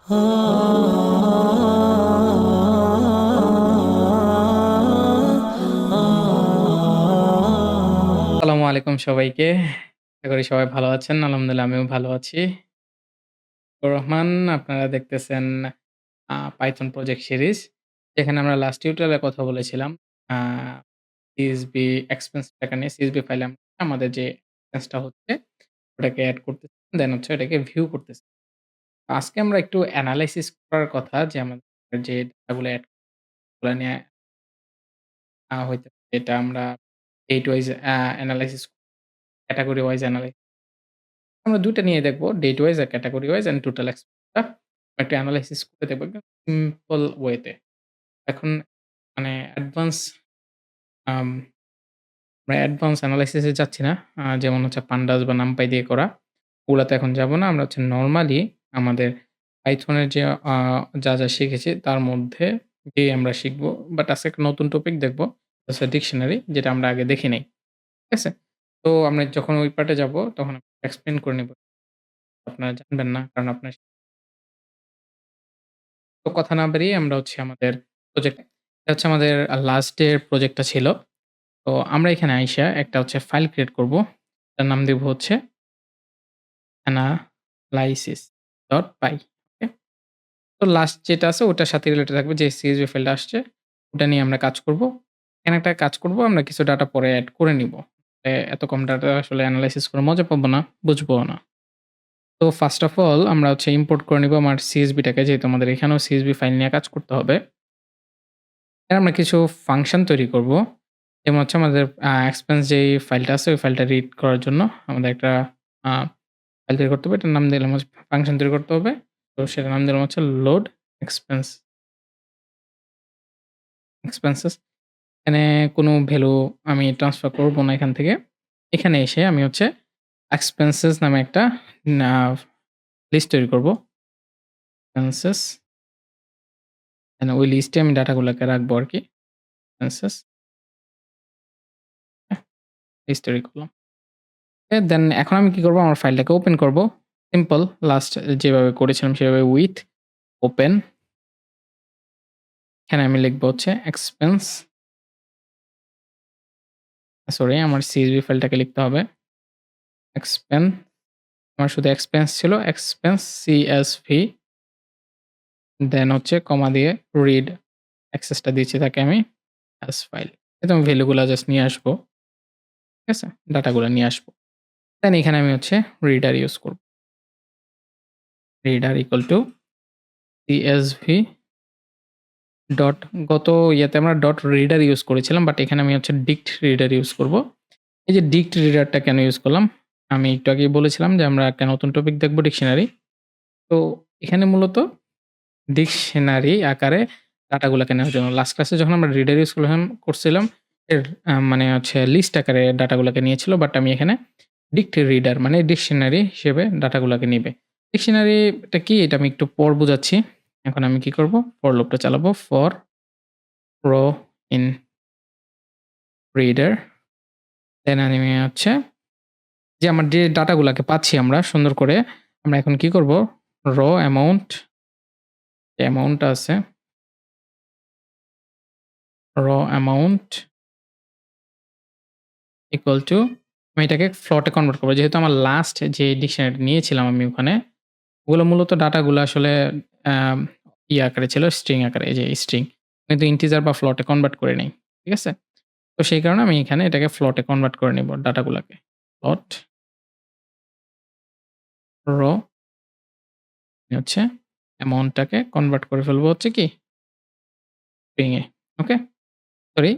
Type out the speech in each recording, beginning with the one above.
আসসালামু আলাইকুম সবাইকে। আশা করি সবাই ভালো আছেন। আলহামদুলিল্লাহ আমিও ভালো আছি। রহমান আপনারা দেখতেছেন Python প্রজেক্ট সিরিজ। যেখানে আমরা লাস্ট টিউটোরিয়ালে কথা বলেছিলাম আ CSV এক্সপেন্স টাকা নিয়ে CSV ফাইলে আমাদের যে এক্সপেন্সটা হচ্ছে ওটাকে এড করতেছি। দেন হচ্ছে এটাকে ভিউ করতেছি। আজকে আমরা একটু এনালাইসিস করার কথা যে আমাদের যে ডাটাগুলো এড গুলা নিয়ে হইতে এটা আমরা date wise analysis category wise আমরা ২ টা নিয়ে দেখব। ডেট ওয়াইজ আর ক্যাটেগরি ওয়াইজ অ্যান্ড টোটাল এক্সপেন্সটা একটা এনালাইসিস করে দেখব একদম সিম্পল ওয়েতে। এখন মানে আম অ্যাডভান্স এনালাইসিস এ যাচ্ছি না। যেমন হচ্ছে পান্ডাস বা নামপাই দিয়ে করা। ওগুলাতে এখন যাব না। আমরা হচ্ছে নরমালি আমাদের Python এর যে আ যা শিখেছি তার মধ্যে দিয়ে আমরা শিখব। বাট আজকে একটা নতুন টপিক দেখব। হচ্ছে ডিকশনারি যেটা আমরা আগে দেখি নাই। ঠিক আছে? তো আমরা যখন ওই পার্টে যাব তখন এক্সপ্লেইন করে নিব। আপনারা জানবেন না। কারণ আপনার তো কথা না বাড়িয়ে আমরা হচ্ছে আমাদের প্রজেক্ট এটা হচ্ছে আমাদের লাস্ট ডে এর প্রজেক্টটা ছিল। তো আমরা এখানে আইসা একটা হচ্ছে ফাইল ক্রিয়েট করব। এটার নাম দিব হচ্ছে analysis.py ওকে? তো লাস্ট যেটা আছে ওটার সাথে রিলেটেড থাকবে যে CSV ফাইলটা আসছে ওটা নিয়ে আমরা কাজ করব। এখানে একটা কাজ করব আমরা কিছু ডাটা পরে এড করে নিব। এত কম ডাটা আসলে এনালাইসিস করে মজা পাবো না, বুঝবও না। তো ফার্স্ট অফ অল আমরা হচ্ছে ইম্পোর্ট করে নিব আমার CSV টাকে যেহেতু আমাদের এখানেও CSV ফাইল নিয়ে কাজ করতে হবে। এখানে আমরা কিছু ফাংশন তৈরি করব। যেমন হচ্ছে আমাদের এক্সপেন্স যেই ফাইলটা আছে ওই ফাইলটা রিড করার জন্য আমাদের একটা আ ফাইল তৈরি করতে হবে। এটার নাম দিলাম হচ্ছে ফাংশন তৈরি করতে হবে। তো সেটার নাম দিলাম হচ্ছে লোড এক্সপেন্স এক্সপেন্সেস। এখানে কোনো ভ্যালু আমি ট্রান্সফার করব না এখান থেকে। এখানে এসে আমি হচ্ছে এক্সপেন্সেস নামে একটা না লিস্ট তৈরি করব। এক্সপেন্সেস এন্ড ওই লিস্টে আমি ডাটাগুলোকে রাখবো আরকি। এক্সপেন্সেস লিস্ট তৈরি করলাম। দেন এখন আমি কি করব? আমার ফাইলটাকে ওপেন করব। সিম্পল লাস্ট যেভাবে করেছিলাম সেভাবে উইথ ওপেন এখানে আমি লিখব হচ্ছে এক্সপেন্স সরি আমার CSV ফাইলটাকে লিখতে হবে। এক্সপেন আমার শুধু এক্সপেন্স ছিল। এক্সপেন্স CSV দেন হচ্ছে কমা দিয়ে রিড অ্যাক্সেসটা দিয়েছি তাকে আমি অ্যাজ ফাইল। এতে আমি ভ্যালুগুলা জাস্ট নিয়ে আসবো। ঠিক আছে? ডাটাগুলা নিয়ে আসবো। দেন এখানে আমি হচ্ছে রিডার ইউজ করব। Reader equal to CSV dot গত ইয়াতে আমরা ডট রিডার ইউজ করেছিলাম। বাট এখানে আমি হচ্ছে ডিক্ট রিডার ইউজ করব। এই যে ডিক্ট রিডারটা কেন ইউজ করলাম? আমি একটু আগেই বলেছিলাম যে আমরা একটা নতুন টপিক দেখব ডিকশনারি। তো এখানে মূলত ডিকশনারি আকারে ডাটাগুলাকে নেওয়ার জন্য। লাস্ট ক্লাসে যখন আমরা রিডার ইউজ করছিলাম এর মানে হচ্ছে লিস্ট আকারে ডাটাগুলাকে নিয়েছিল। বাট আমি এখানে ডিক্ট রিডার মানে ডিকশনারি হিসেবে ডাটাগুলাকে নিবে। ডিকশনারিটা কি? এটা আমি একটু পর বুঝাচ্ছি। এখন আমি কি করব? ফর লুপটা চালাবো। ফর রো ইন রিডার দেন আমি হচ্ছে যে আমার যে ডাটাগুলাকে পাচ্ছি আমরা সুন্দর করে আমরা এখন কি করব? র অ্যামাউন্ট যে অ্যামাউন্টটা আছে র অ্যামাউন্ট ইকুয়াল টু আমি এটাকে ফ্লোটে কনভার্ট করব। যেহেতু আমার লাস্ট যে ডিকশনারি নিয়েছিলাম আমি ওখানে, ওগুলো মূলত ডাটাগুলো আসলে আম ইয়ে আকারে ছিল স্ট্রিং আকারে এই যে স্ট্রিং। কিন্তু ইন্টিজার বা ফ্লোটে কনভার্ট করে নেই। ঠিক আছে? তো সেই কারণে আমি এখানে এটাকে ফ্লোটে কনভার্ট করে নিব ডাটাগুলাকে। ফ্লোট র হচ্ছে অ্যামাউন্টটাকে কনভার্ট করে ফেলবো হচ্ছে কি স্ট্রিং এ। ওকে? সরি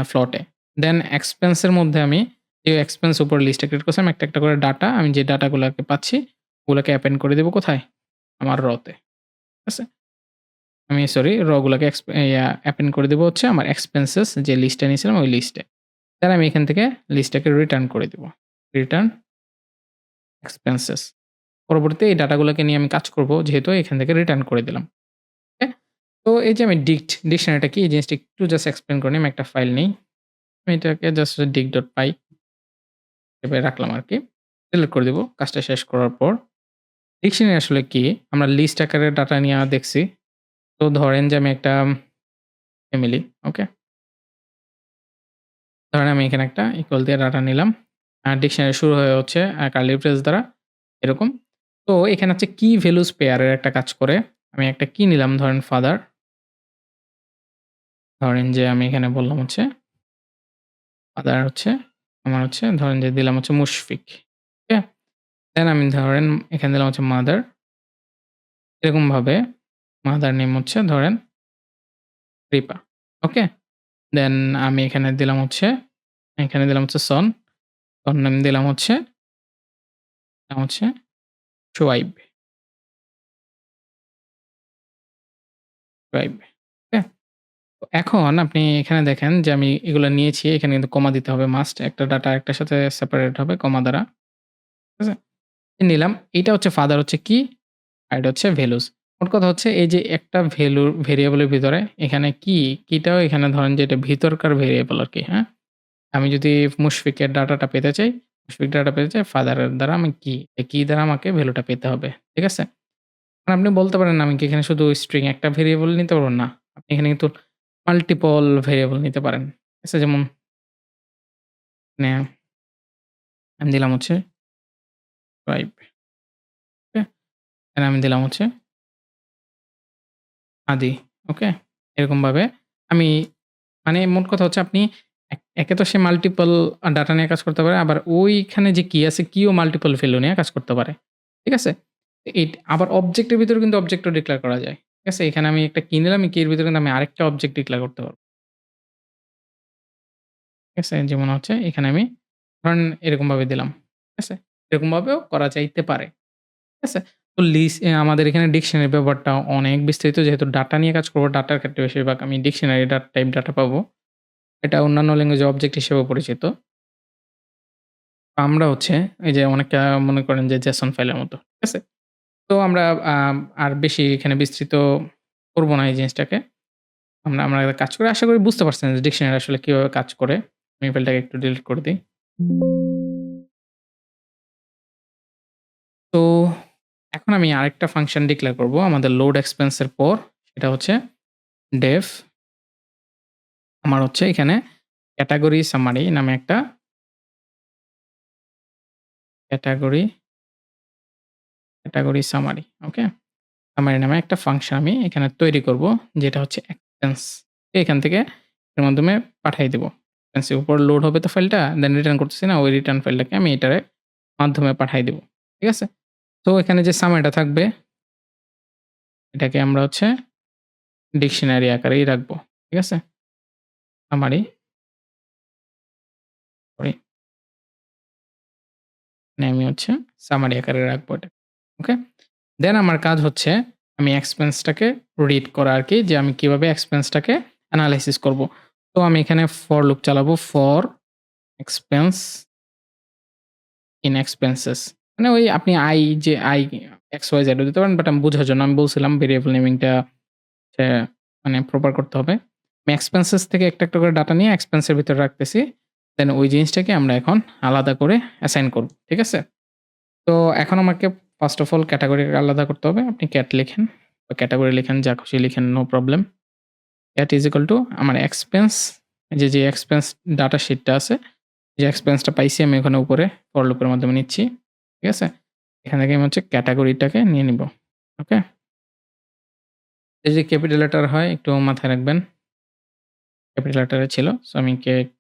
ফ্লোটে। দেন এক্সপেন্স এর মধ্যে আমি যে এক্সপেন্স উপর লিস্টটা ক্রিয়েট করছিলাম একটা, একটা করে ডাটা আমি যে ডাটাগুলাকে পাচ্ছি ওগুলাকে অ্যাপেন্ড করে দিব কোথায়? আমার র তে। ঠিক আছে? আমি সরি র গুলাকে অ্যাপেন্ড করে দিব হচ্ছে আমার এক্সপেন্সেস যে লিস্টটা নিয়েছিলাম ওই লিস্টে। দেন আমি এখান থেকে লিস্টটাকে রিটার্ন করে দিব। Return expenses. পরবর্তীতে এই ডাটাগুলোকে নিয়ে আমি কাজ করব যেহেতু এখান থেকে রিটার্ন করে দিলাম। ওকে? তো এই যে আমি ডিকশনারিটা কি এই জিনিসটা একটু জাস্ট এক্সপ্লেইন করে নিই। আমি একটা ফাইল নেই। আমি এটাকে জাস্ট dict.py এভাবে রাখলাম আরকি। ডিলিট করে দিব কাজটা শেষ করার পর। ডিকশনারি আসলে কি? আমরা লিস্ট আকারে ডাটা নিয়া দেখছি। তো ধরেন যে আমি একটা ফ্যামিলি, ওকে? ধরেন আমি এখানে একটা ইকুয়াল দিয়ে ডাটা নিলাম। ডিকশনারি শুরু হয়ে হচ্ছে কার্লি ব্রেস দ্বারা এরকম। তো এখানে হচ্ছে কি ভ্যালুস পেয়ার এর একটা কাজ করে। আমি একটা কি নিলাম ধরেন ফাদার। ধরেন যে আমি এখানে বললাম হচ্ছে ফাদার হচ্ছে আমার হচ্ছে ধরেন যে দিলাম হচ্ছে মুশফিক। ওকে? দেন আমি ধরেন এখানে দিলাম হচ্ছে মাদার। এরকমভাবে মাদার নেম হচ্ছে ধরেন রিপা। ওকে? দেন আমি এখানে দিলাম হচ্ছে সন। সন নেম দিলাম হচ্ছে শুয়াইব। শুয়াইব। ওকে? তো এখন আপনি এখানে দেখেন যে আমি এগুলো নিয়েছি। এখানে কিন্তু কমা দিতে হবে মাস্ট। একটা ডাটা আরেকটার সাথে সেপারেট হবে কমা দ্বারা। ঠিক আছে? নিলাম। এইটা হচ্ছে ফাদার হচ্ছে কি, আর এটা হচ্ছে ভ্যালুস। মোট কথা হচ্ছে এই যে একটা ভেরিয়েবলের ভিতরে এখানে কি, কিটাও এখানে ধরেন যে এটা ভিতরকার ভেরিয়েবল আরকি, হ্যাঁ? আমি যদি মুশফিকের ডাটাটা পেতে চাই, মুশফিক ডাটা পেতে চাই ফাদারের দ্বারা আমি কি, এই কি দ্বারা আমাকে ভ্যালুটা পেতে হবে। ঠিক আছে? এখন আপনি বলতে পারেন আমি কি এখানে শুধু স্ট্রিং একটা ভেরিয়েবল নিতে পারব? না। আপনি এখানে কিন্তু মাল্টিপল ভেরিয়েবল নিতে পারেন। ঠিক আছে? যেমন মানে আমি দিলাম হচ্ছে 5 ওকে? এখানে আমি দিলাম হচ্ছে আদি। ওকে? এরকমভাবে আমি মানে মোট কথা হচ্ছে আপনি একে তো সে মাল্টিপল ডাটা নিয়ে কাজ করতে পারে। আবার ওইখানে যে কি আছে, কিও মাল্টিপল ভ্যালু নিয়ে কাজ করতে পারে। ঠিক আছে? আবার অবজেক্টের ভিতরে কিন্তু অবজেক্টও ডিক্লেয়ার করা যায়। ঠিক আছে? এখানে আমি একটা কি নিলাম, এই কি এর ভিতরে কিন্তু আমি আরেকটা অবজেক্ট ডিক্লেয়ার করতে পারব। ঠিক আছে? যেমন হচ্ছে এখানে আমি ধরেন এরকমভাবে দিলাম। ঠিক আছে? এরকমভাবেও করা যাইতে পারে। ঠিক আছে? তো আমাদের এখানে ডিকশনারি ব্যাপারটা অনেক বিস্তারিত যেহেতু ডাটা নিয়ে কাজ করব, ডাটার ক্ষেত্রে বেশিরভাগ আমি ডিকশনারি টাইপ ডাটা পাবো। এটা অন্যান্য ল্যাঙ্গুয়েজে অবজেক্ট হিসেবেও পরিচিত। আমরা হচ্ছে এই যে অনেকটা মনে করেন যে জেসন ফাইলের মতো। ঠিক আছে? তো আমরা আর বেশি এখানে বিস্তৃত করব না এই জিনিসটাকে। আমরা কাজ করে আশা করি বুঝতে পারছেন যে ডিকশনারি আসলে কিভাবে কাজ করে। আমি ফাইলটাকে একটু ডিলিট করে দেই। তো এখন আমি আরেকটা ফাংশন ডিক্লেয়ার করব আমাদের লোড এক্সপেন্স এর পর। সেটা হচ্ছে ডেফ আমার হচ্ছে এখানে ক্যাটেগরি সামারি নামে একটা ক্যাটেগরি ক্যাটেগরি সামারি। ওকে? সামারি নামে একটা ফাংশন আমি এখানে তৈরি করব যেটা হচ্ছে এক্সপেন্স। এখান থেকে এর মাধ্যমে পাঠিয়ে দেব। এক্সপেন্স এর উপর লোড হবে তো ফাইলটা দেন রিটার্ন করতেছি না ওই রিটার্ন ফাইলটাকে আমি এটার মাধ্যমে পাঠিয়ে দেব। ঠিক আছে? তো এখানে যে সামারিটা থাকবে এটাকে আমরা হচ্ছে ডিকশনারি আকারেই রাখবো। ঠিক আছে? সামারি সরি মানে আমি হচ্ছে সামারি আকারে রাখবো এটা। ওকে? দেন আমার কাজ হচ্ছে আমি এক্সপেন্সটাকে রিড করা আরকি যে আমি কিভাবে এক্সপেন্সটাকে এনালাইসিস করব। তো আমি এখানে ফর লুপ চালাবো ফর এক্সপেন্স ইন এক্সপেন্সেস মানে ওই আপনি যে XYZ ও দিতে পারেন বাট আমি বোঝার জন্য আমি বলছিলাম ভেরিয়েবল নেমিংটা হচ্ছে মানে প্রপার করতে হবে। আমি এক্সপেন্সেস থেকে একটা করে ডাটা নিয়ে এক্সপেন্স এর ভিতরে রাখতেছি। দেন ওই জিনিসটাকে আমরা এখন আলাদা করে অ্যাসাইন করব। ঠিক আছে? তো এখন আমাকে ফার্স্ট অফ অল ক্যাটেগরি আলাদা করতে হবে। আপনি ক্যাট লিখেন বা ক্যাটেগরি লিখেন, যা খুশি লিখেন no problem. Cat is equal to আমার এক্সপেন্স যে এক্সপেন্স ডাটা শিটটা আছে, যে এক্সপেন্সটা পাইছি আমি ওখানে উপরে ফর লুপের মাধ্যমে নিচ্ছি। ঠিক আছে? এখান থেকে আমি হচ্ছে ক্যাটেগরিটাকে নিয়ে নিব। ওকে? এই যে ক্যাপিটাল লেটার হয় একটু মাথায় রাখবেন। ক্যাপিটাল লেটারে ছিল। সো আমি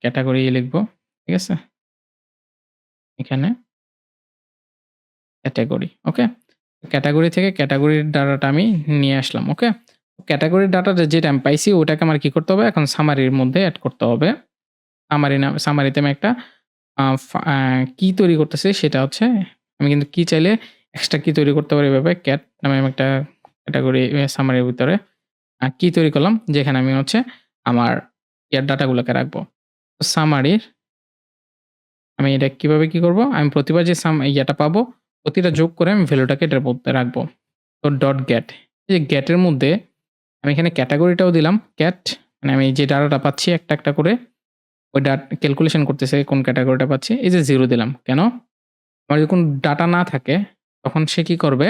ক্যাটেগরি লিখব। ঠিক আছে? এখানে ক্যাটেগরি। ওকে? ক্যাটেগরি থেকে ক্যাটেগরির ডাটাটা আমি নিয়ে আসলাম। ওকে? ক্যাটেগরির ডাটাটা যেটা আমি পাইছি ওটাকে আমার কি করতে হবে? এখন সামারির মধ্যে এড করতে হবে। সামারিতে আমি একটা আ ফা আ কি তৈরি করতেছি সেটা হচ্ছে আমি কিন্তু কি চাইলে এক্সট্রা কি তৈরি করতে পারি এভাবে ক্যাট নামে আমি একটা ক্যাটেগরি সামারির ভিতরে কি তৈরি করলাম যেখানে আমি হচ্ছে আমার ডাটাগুলোকে রাখবো। তো সামারির আমি এটা কিভাবে কি করব? আমি প্রতিবার যে পাবো প্রতিটা যোগ করে আমি ভ্যালুটাকে এটার মধ্যে রাখবো। তো ডট গেট এই যে গেটের মধ্যে আমি এখানে ক্যাটেগরিটাও দিলাম। ক্যাট মানে আমি যে ডাটাটা পাচ্ছি একটা করে ওই ক্যালকুলেশন করতেছে কোন ক্যাটেগরিটা পাচ্ছি। এই যে 0 দিলাম। কেন? আমার যদি কোন ডাটা না থাকে তখন সে কি করবে?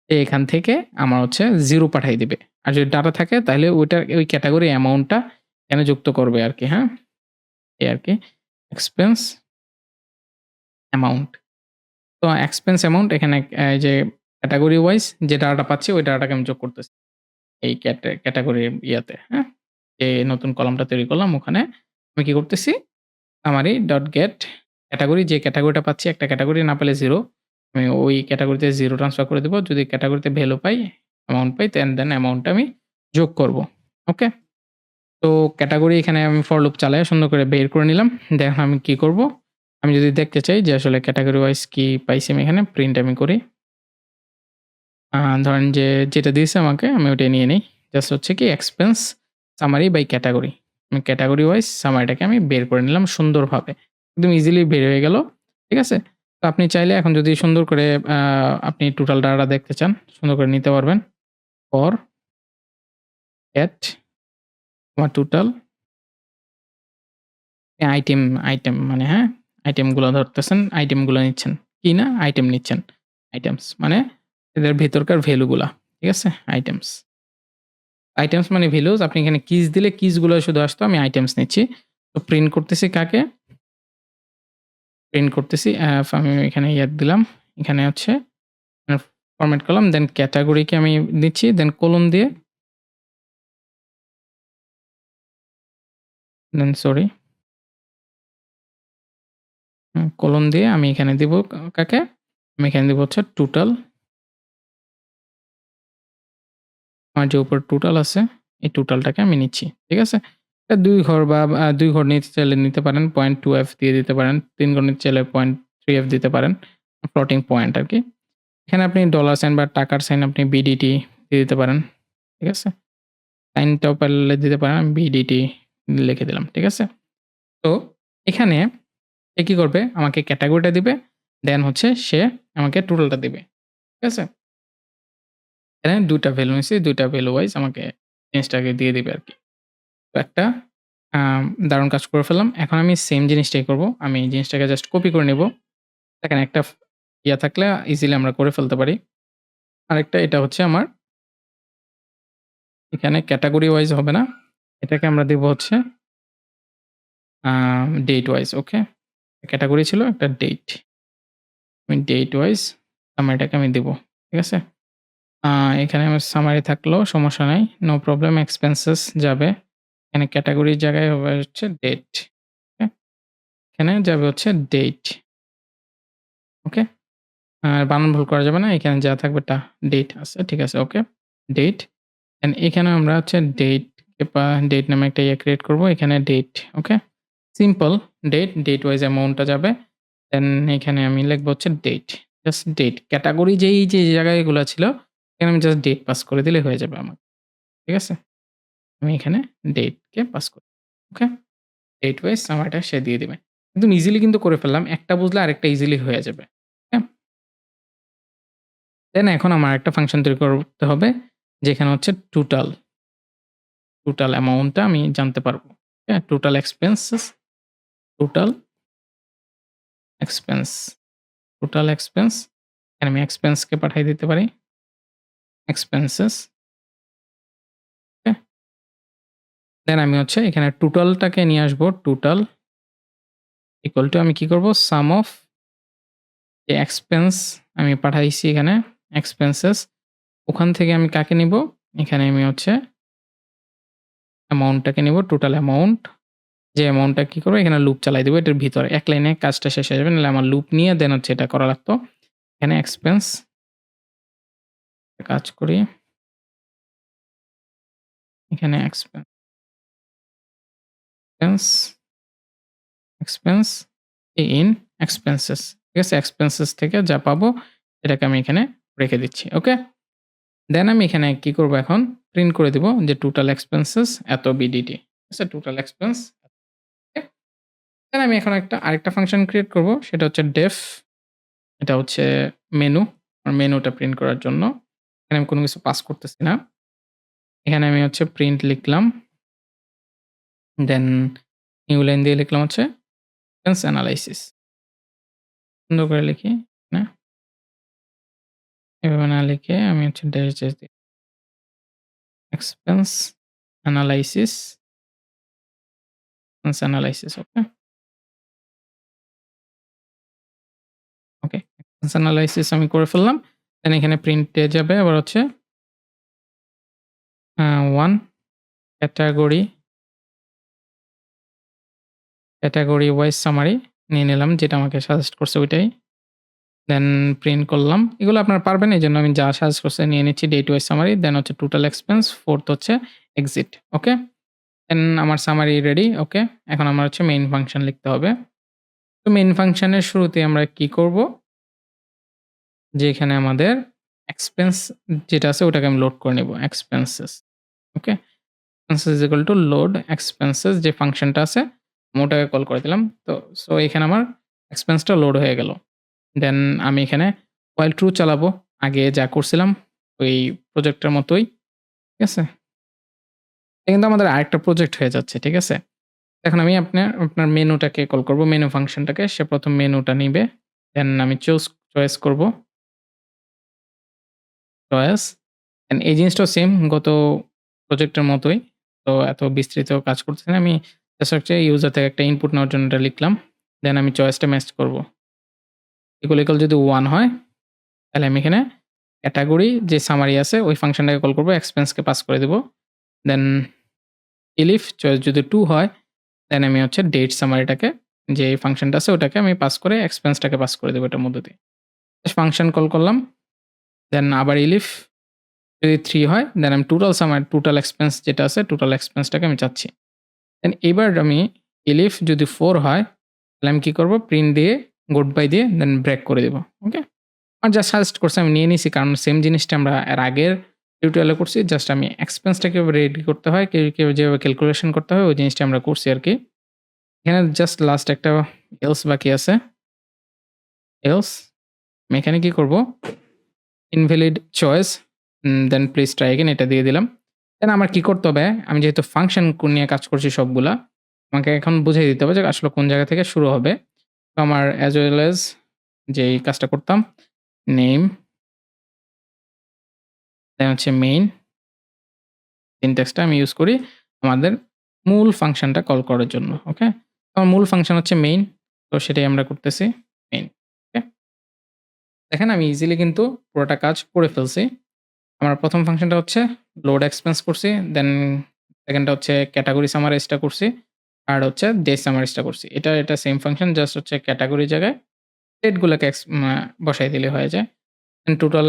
এখান থেকে আমার হচ্ছে 0 পাঠায় দিবে। আর যদি ডাটা থাকে তাহলে ওই ক্যাটেগরি অ্যামাউন্টটা এখানে যুক্ত করবে আরকি, হ্যাঁ? এই আরকি। Expense amount. তো এক্সপেন্স অ্যামাউন্ট এখানে এই যে ক্যাটেগরি ওয়াইজ যে ডাটাটা পাচ্ছি ওই ডাটাটাকে আমি যোগ করতেছি। এই ক্যাটেগরির ইয়াতে, হ্যাঁ? যে নতুন কলামটা তৈরি করলাম ওখানে আমি কি করতেছি? সামারি ডট গেট ক্যাটেগরি যে ক্যাটেগরিটা পাচ্ছি একটা ক্যাটেগরি না পেলে 0 আমি ওই ক্যাটেগরিতে 0 ট্রান্সফার করে দেব। যদি ক্যাটেগরিতে ভ্যালু পাই, অ্যামাউন্ট পাই দেন অ্যামাউন্টটা আমি যোগ করব। ওকে? তো ক্যাটেগরি এখানে আমি ফর লুপ চালায়ে সুন্দর করে বের করে নিলাম। দেন আমি কি করব? আমি যদি দেখতে চাই যে আসলে ক্যাটেগরি ওয়াইজ কি পাইছি আমি এখানে প্রিন্ট আমি করি। ধরেন যে যেটা দিয়েছে আমাকে আমি ওটাই নিয়ে নেই। জাস্ট হচ্ছে কি এক্সপেন্স সামারি বাই ক্যাটেগরি। আমি ক্যাটেগরি ওয়াইজ সামারিটাকে আমি বের করে নিলাম সুন্দরভাবে। একদম ইজিলি বের হয়ে গেল। ঠিক আছে? তো আপনি চাইলে এখন যদি সুন্দর করে আ আপনি টোটাল ডাটাটা দেখতে চান, সুন্দর করে নিতে পারবেন। ফর এট টোটাল আইটেম মানে হ্যাঁ, আইটেমগুলো ধরতেছেন, আইটেমগুলো নিচ্ছেন। কি না? আইটেম নিচ্ছেন। আইটেমস মানে এদের ভেতরকার ভ্যালু গুলা। ঠিক আছে? আইটেমস। আইটেমস মানে ভ্যালুস আপনি এখানে কিস দিলে কিস গুলো শুধু আসতো। আমি আইটেমস নিচ্ছি। তো প্রিন্ট করতেছি কাকে? প্রিন্ট করতেছি আমি এখানে দিলাম। এখানে হচ্ছে আ ফরমেট করলাম। দেন ক্যাটেগরিকে আমি দিচ্ছি। দেন কোলন দিয়ে দেন সরি কোলন দিয়ে আমি এখানে দিব কাকে? আমি এখানে দিব হচ্ছে টোটাল। আমার যে উপরে টোটাল আছে, এই টোটালটাকে আমি নিচ্ছি। ঠিক আছে? এটা ২ ঘর বা ২ ঘর নিতে চাইলে নিতে পারেন। 0.2f দিয়ে দিতে পারেন। ৩ ঘর নিতে চাইলে 0.3f দিতে পারেন। ফ্লোটিং পয়েন্ট আরকি। এখানে আপনি ডলার সাইন বা টাকার সাইন আপনি বিডিটি দিয়ে দিতে পারেন। ঠিক আছে? সাইনটাও পারলে দিতে পারেন। আমি বিডিটি লিখে দিলাম। ঠিক আছে? তো এখানে সে কি করবে? আমাকে ক্যাটেগরিটা দিবে। দেন হচ্ছে সে আমাকে টোটালটা দিবে। ঠিক আছে? এখানে ২ টা ভ্যালু নিছি। ২ টা ভ্যালু ওয়াইজ আমাকে জিনিসটাকে দিয়ে দিবে আরকি। তো একটা দারুণ কাজ করে ফেললাম। এখন আমি সেম জিনিসটাই করব। আমি জিনিসটাকে জাস্ট কপি করে নিব। দেখেন একটা থাকলে ইজিলি আমরা করে ফেলতে পারি। আরেকটা এটা হচ্ছে আমার এখানে ক্যাটেগরি ওয়াইজ হবে না। এটাকে আমরা দিব হচ্ছে a date wise okay? Category ছিল একটা ডেট। আমি ডেট ওয়াইজ সামারিটাকে আমি দিব। ঠিক আছে? আ এখানে আমার সামারি থাকলেও সমস্যা নাই। নো প্রবলেম এক্সপেন্সেস যাবে। এখানে ক্যাটেগরির জায়গায় হবে হচ্ছে ডেট। ওকে? এখানে যাবে হচ্ছে ডেট। ওকে? আর বানান ভুল করা যাবে না। এখানে যা থাকবে ডেট আছে। ঠিক আছে ওকে। ডেট এন্ড এখানে আমরা হচ্ছে ডেট নামে একটা ক্রিয়েট করব। এখানে date okay. Simple date wise অ্যামাউন্টটা যাবে। দেন এখানে আমি লিখব হচ্ছে ডেট। Just date. ক্যাটেগরি যে জায়গাগুলো ছিল এখানে আমি জাস্ট ডেট পাস করে দিলেই হয়ে যাবে আমার। ঠিক আছে? আমি এখানে ডেটকে পাস করি। ওকে? ডেট ওয়াইজ সামারিটা সে দিয়ে দিবে। একদম ইজিলি কিন্তু করে ফেললাম। একটা বুঝলে আরেকটা ইজিলি হয়ে যাবে। হ্যাঁ? দেন এখন আমার আরেকটা ফাংশন তৈরি করতে হবে। যেখানে হচ্ছে টোটাল অ্যামাউন্টটা আমি জানতে পারবো। হ্যাঁ? টোটাল এক্সপেন্স, টোটাল এক্সপেন্স এখানে আমি এক্সপেন্সকে পাঠিয়ে দিতে পারি। এক্সপেন্সেস ওকে? দেন আমি হচ্ছে এখানে টোটালটাকে নিয়ে আসবো। টোটাল ইকুয়াল টু আমি কি করব? সাম অফ যে এক্সপেন্স আমি পাঠাইছি এখানে এক্সপেন্সেস ওখান থেকে আমি কাকে নিব? এখানে আমি হচ্ছে অ্যামাউন্টটাকে নিব। টোটাল অ্যামাউন্ট যে অ্যামাউন্টটা কি করব? এখানে লুপ চালাই দিব এটার ভিতরে। এক লাইনে কাজটা শেষ হয়ে যাবে। নাহলে আমার লুপ নিয়ে দেন হচ্ছে এটা করা লাগতো। এখানে এক্সপেন্স কাজ করি। এখানে এক্সপেন্স এক্সপেন্স ইন এক্সপেন্সেস। ঠিক আছে? এক্সপেন্সেস থেকে যা পাবো সেটাকে আমি এখানে রেখে দিচ্ছি। ওকে? দেন আমি এখানে কি করব এখন? প্রিন্ট করে দিব যে টোটাল এক্সপেন্সেস এত বিডিটি। ঠিক আছে? টোটাল এক্সপেন্স ওকে? দেন আমি এখন আরেকটা ফাংশন ক্রিয়েট করব। সেটা হচ্ছে ডেফ এটা হচ্ছে মেনু। আর মেনুটা প্রিন্ট করার জন্য। এখানে আমি কোন কিছু পাস করতেছি না। এখানে আমি হচ্ছে প্রিন্ট লিখলাম। দেন নিউ লাইন দিয়ে লিখলাম হচ্ছে সেন্স এনালাইসিস। সুন্দর করে লিখি। হ্যাঁ? এভাবে না লিখে আমি হচ্ছে ড্যাশ ড্যাশ দিয়ে এক্সপেন্স অ্যানালাইসিস, এক্সপেন্স অ্যানালাইসিস ওকে, ওকে। এক্সপেন্স অ্যানালাইসিস আমি করে ফেললাম। দেন এখানে প্রিন্টে যাবে আবার হচ্ছে 1 ক্যাটেগরি, ক্যাটেগরি ওয়াইজ সামারি নিয়ে নিলাম যেটা আমাকে সাজেস্ট করছে ওইটাই। দেন প্রিন্ট করলাম। এগুলো আপনারা পারবেন এজন্য আমি যা সাজেস্ট করছে নিয়ে নিচ্ছি ডেট ওয়াইজ সামারি। দেন হচ্ছে টোটাল এক্সপেন্স, 4th হচ্ছে এক্সিট। ওকে? দেন আমার সামারি রেডি। ওকে? এখন আমার হচ্ছে মেইন ফাংশন লিখতে হবে। তো মেইন ফাংশনের শুরুতে আমরা কি করব? যে এখানে আমাদের এক্সপেন্স যেটা আছে ওটাকে আমি লোড করে নিব। Expenses. Okay? Expenses is equal two load expenses যে ফাংশনটা আছে আমি ওটাকে কল করে দিলাম। তো সো এখানে আমার এক্সপেন্সটা লোড হয়ে গেল। দেন আমি এখানে while true চালাবো। আগে যা করছিলাম ওই প্রজেক্টের মতোই। ঠিক আছে? এটা কিন্তু আমাদের আরেকটা প্রজেক্ট হয়ে যাচ্ছে। ঠিক আছে? এখন আমি আপনার মেনুটাকে কল করব। মেনু ফাংশনটাকে সে ১ম মেনুটা নিবে। দেন আমি চয়েস করব। চয়েস। দেন এই জিনিসটাও সেম গত প্রজেক্টের মতোই। তো এত বিস্তৃত কাজ করতেছি না। আমি জাস্ট হচ্ছে ইউজার থেকে একটা ইনপুট নেওয়ার জন্য এটা লিখলাম। দেন আমি চয়েসটা ম্যাচ করব। ইকুয়াল যদি 1 হয় তাহলে আমি এখানে ক্যাটেগরি যে সামারি আছে ওই ফাংশনটাকে কল করব। এক্সপেন্সকে পাস করে দিব। দেন elif চয়েস যদি 2 হয় দেন আমি হচ্ছে ডেট সামারিটাকে যে ফাংশনটা আছে ওটাকে আমি পাস করে এক্সপেন্সটাকে পাস করে দেব এটার মধ্য দিয়ে। ফাংশন কল করলাম। দেন আবার elif যদি 3 হয় দেন আমি টোটাল এক্সপেন্স যেটা আছে টোটাল এক্সপেন্সটাকে আমি চাচ্ছি। দেন এবার আমি elif যদি 4 হয় তাহলে আমি কি করব? প্রিন্ট দিয়ে গুড বাই দিয়ে দেন ব্রেক করে দিব। ওকে? আর যা সাজেস্ট করছে আমি নিয়ে নিছি কারণ সেম জিনিসটা আমরা এর আগের টিউটোরিয়ালে করছি। জাস্ট আমি এক্সপেন্সটা কিভাবে রেডি করতে হয়, কিভাবে যেভাবে ক্যালকুলেশন করতে হয় ওই জিনিসটা আমরা করছি আরকি। এখানে জাস্ট লাস্ট একটা এলস বাকি আছে। এলস আমি এখানে কি করব? Invalid choice then please try again এটা দিয়ে দিলাম। দেন আমার কি করতে হবে? আমি যেহেতু ফাংশন নিয়ে কাজ করছি সবগুলা, আমাকে এখন বুঝাই দিতে হবে যে আসলে কোন জায়গা থেকে শুরু হবে। তো আমার as well as যেই কাজটা করতাম নেম দেন হচ্ছে মেইন সিনট্যাক্সটা আমি ইউজ করি আমাদের মূল ফাংশনটা কল করার জন্য। ওকে? আমার মূল ফাংশন হচ্ছে মেইন। তো সেটাই আমরা করতেছি মেইন। ওকে? দেখেন আমি ইজিলি কিন্তু পুরোটা কাজ করে ফেলছি। আমার ১ম ফাংশনটা হচ্ছে লোড এক্সপেন্স করছি। দেন 2nd টা হচ্ছে ক্যাটেগরি সামারাইজটা করছি। আর হচ্ছে ডে সামারাইজটা করছি। এটা সেম ফাংশন জাস্ট হচ্ছে ক্যাটেগরির জায়গায় ডেট গুলাকে বসাই দিলে হয়ে যায়। দেন টোটাল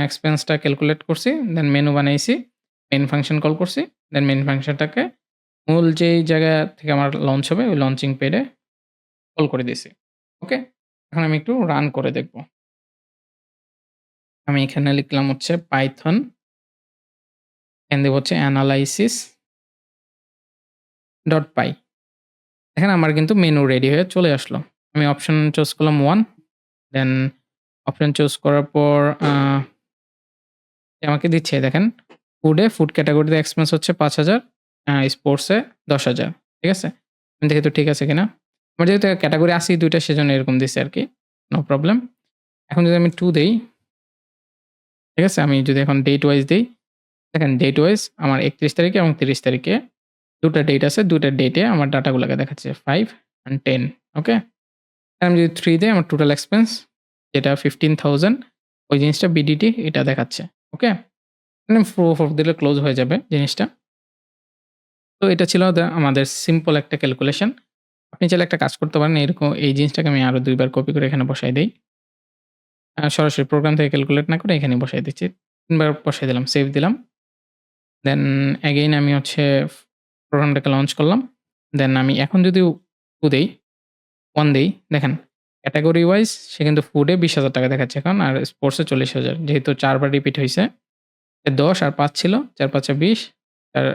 এক্সপেন্সটা ক্যালকুলেট করছি। দেন মেনু বানাইছি। মেইন ফাংশন কল করছি। দেন মেইন ফাংশনটাকে মূল যেই জায়গা থেকে আমার লঞ্চ হবে ওই লঞ্চিং প্যাডে কল করে দিছি। ওকে? এখন আমি একটু রান করে দেখব। আমি এখানে লিখলাম হচ্ছে পাইথন এখানে দেব হচ্ছে analysis.py দেখেন আমার কিন্তু মেনু রেডি হয়ে চলে আসলো। আমি অপশন চুজ করলাম 1 দেন অপশন চুজ করার পর আমাকে দিচ্ছে দেখেন ফুড ক্যাটেগরিতে এক্সপেন্স হচ্ছে ৫,০০০ স্পোর্টস এ ১০,০০০ ঠিক আছে? আমি দেখি তো ঠিক আছে কিনা। আমার যেহেতু ক্যাটেগরি আছেই ২ টা সেজন্য এরকম দিছে আরকি। No problem. এখন যদি আমি 2 দেই, ঠিক আছে? আমি যদি এখন ডেট ওয়াইজ দেই, দেখেন ডেট ওয়াইজ আমার ৩১ তারিখে এবং ৩০ তারিখে ২ টা ডেট আছে। ২ টা ডেটে আমার ডাটাগুলাকে দেখাচ্ছে ৫ অ্যান্ড ১০ ওকে? আমি যদি 3 দেই আমার টোটাল এক্সপেন্স যেটা 15,000 ওই জিনিসটা বিডিটি এটা দেখাচ্ছে। ওকে? মানে 4 দিলে ক্লোজ হয়ে যাবে জিনিসটা। তো এটা ছিল আমাদের সিম্পল একটা ক্যালকুলেশন। আপনি চাইলে একটা কাজ করতে পারেন এরকম এই জিনিসটাকে আমি আরো ২ বার কপি করে এখানে বসায় দেই। সরাসরি প্রোগ্রাম থেকে ক্যালকুলেট না করে এখানে বসায় দিচ্ছি। ৩ বার বসায় দিলাম, সেভ দিলাম। দেন এগেইন আমি হচ্ছে প্রোগ্রামটাকে লঞ্চ করলাম। দেন আমি এখন যদি 2 দেই, 1 দেই, দেখেন ক্যাটেগরি ওয়াইজ সে কিন্তু ফুডে ৳২০,০০০ দেখাচ্ছে এখন আর স্পোর্টস এ ৪০,০০০ যেহেতু ৪ বার রিপিট হইছে। ১০ আর ৫ ছিল, ৪ ৫ এ ২০,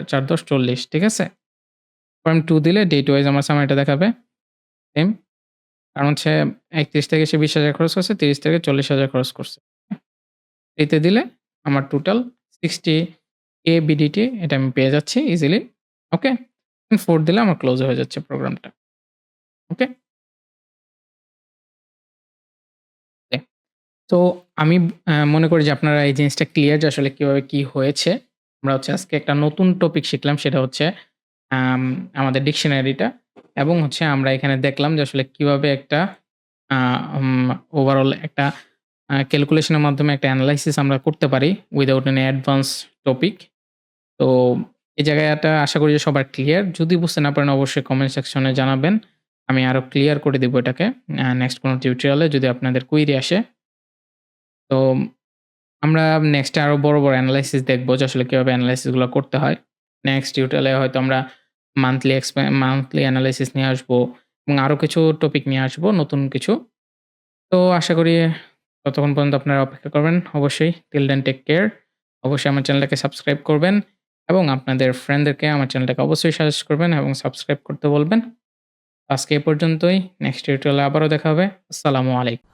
৪ ১০ ৪০ ঠিক আছে? এরপর আমি 2 দিলে ডেট ওয়াইজ আমার সামারিটা দেখাবে। সেম। কারণ হচ্ছে ৩১ থেকে সে ২০,০০০ খরচ করছে, ৩০ থেকে ৪০,০০০ খরচ করছে। এতে দিলে আমার টোটাল 60K বিডিটি এটা আমি পেয়ে যাচ্ছি ইজিলি। ওকে? 4 দিলে আমার ক্লোজ হয়ে যাচ্ছে প্রোগ্রামটা। ওকে? তো আমি মনে করি যে আপনারা এই জিনিসটা ক্লিয়ার যে আসলে কিভাবে কি হয়েছে। আমরা হচ্ছে আজকে একটা নতুন টপিক শিখলাম সেটা হচ্ছে আম আমাদের ডিকশনারিটা এবং হচ্ছে আমরা এখানে দেখলাম যে আসলে কিভাবে একটা আ উম ওভারঅল একটা ক্যালকুলেশন এর মাধ্যমে একটা এনালাইসিস আমরা করতে পারি উইথআউট এনি অ্যাডভান্স টপিক। তো এই জায়গাটা আশা করি যে সবার ক্লিয়ার। যদি বুঝতে না পারেন অবশ্যই কমেন্ট সেকশনে জানাবেন। আমি আরো ক্লিয়ার করে দিব এটাকে নেক্সট কোনো টিউটোরিয়ালে যদি আপনাদের কুইরি আসে। তো আমরা নেক্সটে আরো বড়, বড় এনালাইসিস দেখব যে আসলে কিভাবে এনালাইসিস গুলো করতে হয়। নেক্সট টিউটোরিয়ালে হয়তো আমরা মান্থলি এনালাইসিস নিয়ে আসবো এবং আরো কিছু টপিক নিয়ে আসবো নতুন কিছু। তো আশা করি ততক্ষণ পর্যন্ত আপনারা অপেক্ষা করবেন অবশ্যই। Till then take care. অবশ্যই আমার চ্যানেলটাকে সাবস্ক্রাইব করবেন এবং আপনাদের ফ্রেন্ডদেরকে আমার চ্যানেলটাকে অবশ্যই সাজেস্ট করবেন এবং সাবস্ক্রাইব করতে বলবেন। আজকে এ পর্যন্তই। নেক্সট টিউটোরিয়ালে আবারও দেখা হবে। আসসালামু আলাইকুম।